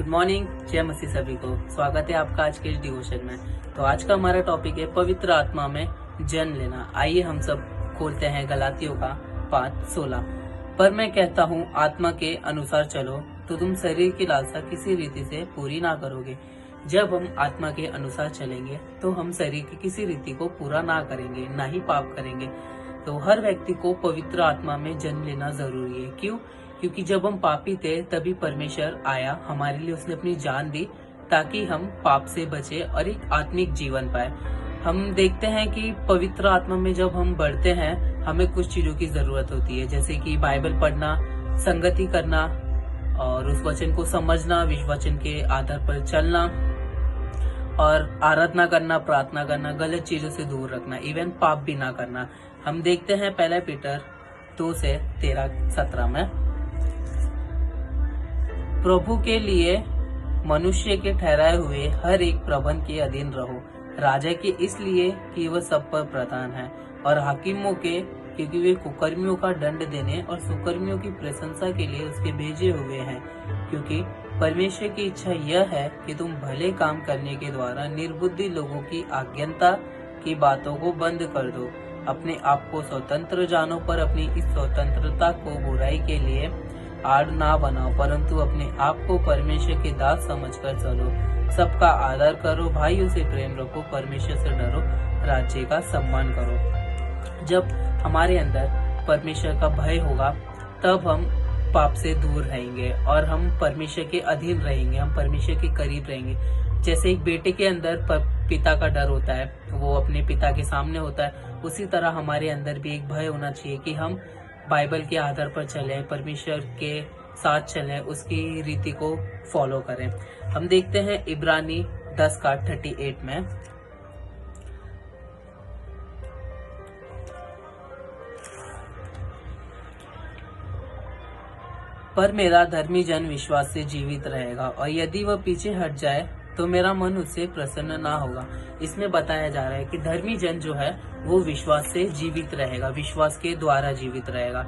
Good morning, जय मसीह सभी को। स्वागत है आपका आज के इस डिवोशन में। तो आज का हमारा टॉपिक है पवित्र आत्मा में जन्म लेना। आइए हम सब खोलते हैं गलातियों का 5:16। पर मैं कहता हूँ आत्मा के अनुसार चलो तो तुम शरीर की लालसा किसी रीति से पूरी ना करोगे। जब हम आत्मा के अनुसार चलेंगे तो हम शरीर की किसी रीति को पूरा ना करेंगे, ना ही पाप करेंगे। तो हर व्यक्ति को पवित्र आत्मा में जन्म लेना जरूरी है। क्यों? क्योंकि जब हम पापी थे तभी परमेश्वर आया हमारे लिए, उसने अपनी जान दी ताकि हम पाप से बचे और एक आत्मिक जीवन पाए। हम देखते हैं कि पवित्र आत्मा में जब हम बढ़ते हैं हमें कुछ चीजों की जरूरत होती है, जैसे कि बाइबल पढ़ना, संगति करना और उस वचन को समझना, विश्व वचन के आधार पर चलना और आराधना करना, प्रार्थना करना, गलत चीजों से दूर रखना, इवन पाप भी ना करना। हम देखते हैं 1 पीटर 2:13-17 में, प्रभु के लिए मनुष्य के ठहराए हुए हर एक प्रबंध के अधीन रहो, राजा के इसलिए कि वह सब पर प्रधान है, और हाकिमों के क्योंकि वे कुकर्मियों का दंड देने और सुकर्मियों की प्रशंसा के लिए उसके भेजे हुए हैं। क्योंकि परमेश्वर की इच्छा यह है कि तुम भले काम करने के द्वारा निर्बुद्धि लोगों की अज्ञानता की बातों को बंद कर दो। अपने आप को स्वतंत्र जानो, पर अपनी इस स्वतंत्रता को बुराई के लिए आड़ ना बनाओ, परंतु अपने आप को परमेश्वर के दास समझकर चलो। सबका आदर करो, भाइयों से प्रेम रखो, परमेश्वर से डरो, राज्य का सम्मान करो। जब हमारे अंदर परमेश्वर का भय होगा तब हम पाप से दूर रहेंगे और हम परमेश्वर के अधीन रहेंगे, हम परमेश्वर के करीब रहेंगे। जैसे एक बेटे के अंदर पिता का डर होता है, वो अपने पिता के सामने होता है, उसी तरह हमारे अंदर भी एक भय होना चाहिए कि हम बाइबल के आधार पर चलें, परमेश्वर के साथ चलें, उसकी रीति को फॉलो करें। हम देखते हैं इब्रानी 10:38 में, पर मेरा धर्मी जन विश्वास से जीवित रहेगा, और यदि वह पीछे हट जाए तो मेरा मन उससे प्रसन्न ना होगा। इसमें बताया जा रहा है कि धर्मी जन जो है वो विश्वास से जीवित रहेगा, विश्वास के द्वारा जीवित रहेगा।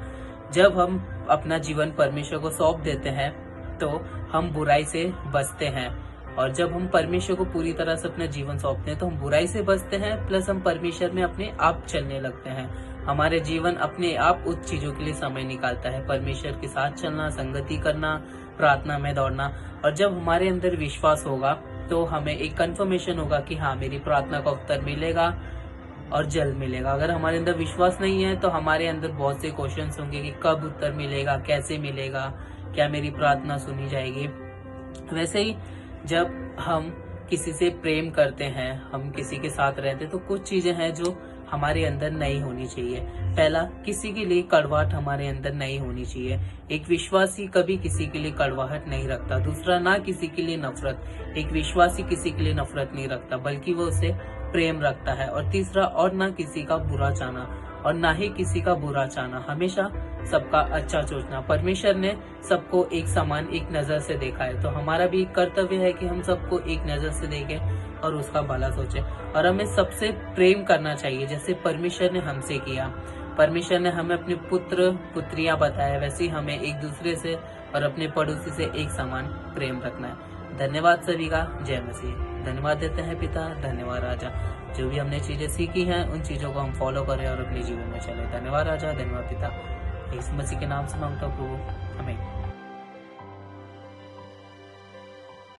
जब हम अपना जीवन परमेश्वर को सौंप देते हैं तो हम बुराई से बचते हैं, और जब हम परमेश्वर को पूरी तरह से अपना जीवन सौंपते हैं तो हम बुराई से बचते हैं, प्लस हम परमेश्वर में अपने आप चलने लगते हैं। हमारे जीवन अपने आप उस चीजों के लिए समय निकालता है, परमेश्वर के साथ चलना, संगति करना, प्रार्थना में दौड़ना। और जब हमारे अंदर विश्वास होगा तो हमें एक कंफर्मेशन होगा कि हाँ, मेरी प्रार्थना का उत्तर मिलेगा और जल्द मिलेगा। अगर हमारे अंदर विश्वास नहीं है तो हमारे अंदर बहुत से क्वेश्चंस होंगे कि कब उत्तर मिलेगा, कैसे मिलेगा, क्या मेरी प्रार्थना सुनी जाएगी। वैसे ही जब हम किसी से प्रेम करते हैं, हम किसी के साथ रहते हैं, तो कुछ चीजें हैं जो हमारे अंदर नहीं होनी चाहिए। पहला, किसी के लिए कड़वाहट हमारे अंदर नहीं होनी चाहिए। एक विश्वासी कभी किसी के लिए कड़वाहट नहीं रखता। दूसरा, ना किसी के लिए नफरत। एक विश्वासी किसी के लिए नफरत नहीं रखता, बल्कि वो उसे प्रेम रखता है। और तीसरा, और ना किसी का बुरा चाहना और ना ही किसी का बुरा चाहना, हमेशा सबका अच्छा सोचना। परमेश्वर ने सबको एक समान, एक नजर से देखा है, तो हमारा भी कर्तव्य है कि हम सबको एक नजर से देखें और उसका भला सोचें। और हमें सबसे प्रेम करना चाहिए जैसे परमेश्वर ने हमसे किया। परमेश्वर ने हमें अपने पुत्र पुत्रियां बताया, वैसे ही हमें एक दूसरे से और अपने पड़ोसी से एक समान प्रेम रखना है। धन्यवाद सभी का। जय मसीह। धन्यवाद देते हैं पिता, धन्यवाद राजा। जो भी हमने चीजें सीखी हैं उन चीजों को हम फॉलो करें और अपने जीवन में चले। धन्यवाद राजा, धन्यवाद पिता। इस मसीह के नाम से मांगता हूं प्रभु।